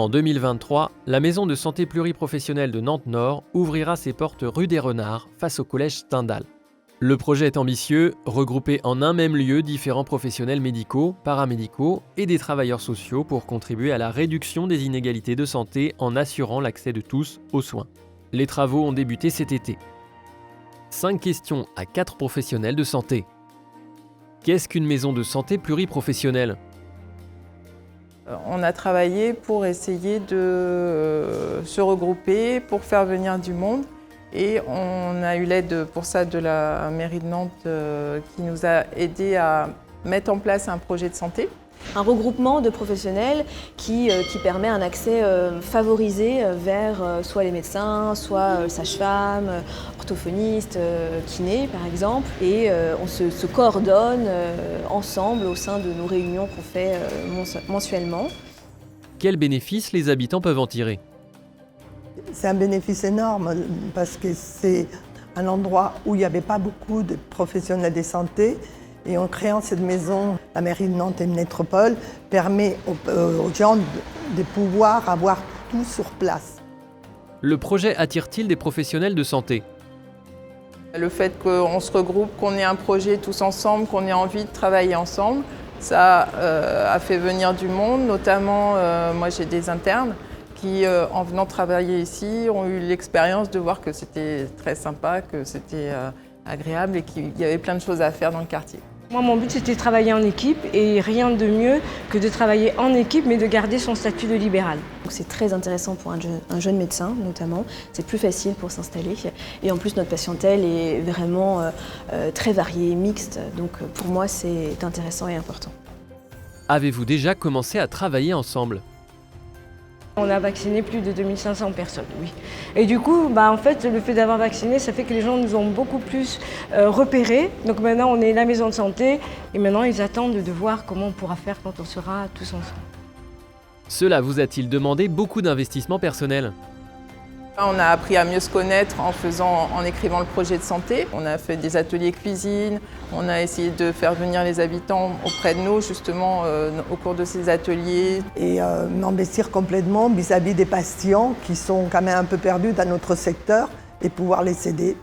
en 2023, la maison de santé pluriprofessionnelle de Nantes-Nord ouvrira ses portes rue des Renards face au collège Stendhal. Le projet est ambitieux, regrouper en un même lieu différents professionnels médicaux, paramédicaux et des travailleurs sociaux pour contribuer à la réduction des inégalités de santé en assurant l'accès de tous aux soins. Les travaux ont débuté cet été. 5 questions à 4 professionnels de santé. Qu'est-ce qu'une maison de santé pluriprofessionnelle ? On a travaillé pour essayer de se regrouper, pour faire venir du monde. Et on a eu l'aide pour ça de la mairie de Nantes qui nous a aidés à mettre en place un projet de santé. Un regroupement de professionnels qui permet un accès favorisé vers soit les médecins, soit sages-femmes, orthophonistes, kinés par exemple. Et on se coordonne ensemble au sein de nos réunions qu'on fait mensuellement. Quels bénéfices les habitants peuvent en tirer ? C'est un bénéfice énorme parce que c'est un endroit où il n'y avait pas beaucoup de professionnels de santé. Et en créant cette maison, la mairie de Nantes et Métropole permet aux gens de pouvoir avoir tout sur place. Le projet attire-t-il des professionnels de santé ? Le fait qu'on se regroupe, qu'on ait un projet tous ensemble, qu'on ait envie de travailler ensemble, ça a fait venir du monde, notamment moi j'ai des internes qui, en venant travailler ici, ont eu l'expérience de voir que c'était très sympa, que c'était agréable et qu'il y avait plein de choses à faire dans le quartier. Moi, mon but, c'était de travailler en équipe et rien de mieux que de travailler en équipe, mais de garder son statut de libéral. C'est très intéressant pour un jeune médecin, notamment. C'est plus facile pour s'installer. Et en plus, notre patientèle est vraiment très variée, mixte. Donc, pour moi, c'est intéressant et important. Avez-vous déjà commencé à travailler ensemble ? On a vacciné plus de 2500 personnes, oui. Et du coup, en fait, le fait d'avoir vacciné, ça fait que les gens nous ont beaucoup plus repérés. Donc maintenant, on est la maison de santé et maintenant, ils attendent de voir comment on pourra faire quand on sera tous ensemble. Cela vous a-t-il demandé beaucoup d'investissement personnel ? On a appris à mieux se connaître en écrivant le projet de santé. On a fait des ateliers cuisine, on a essayé de faire venir les habitants auprès de nous justement au cours de ces ateliers. Et m'investir complètement vis-à-vis des patients qui sont quand même un peu perdus dans notre secteur et pouvoir les aider.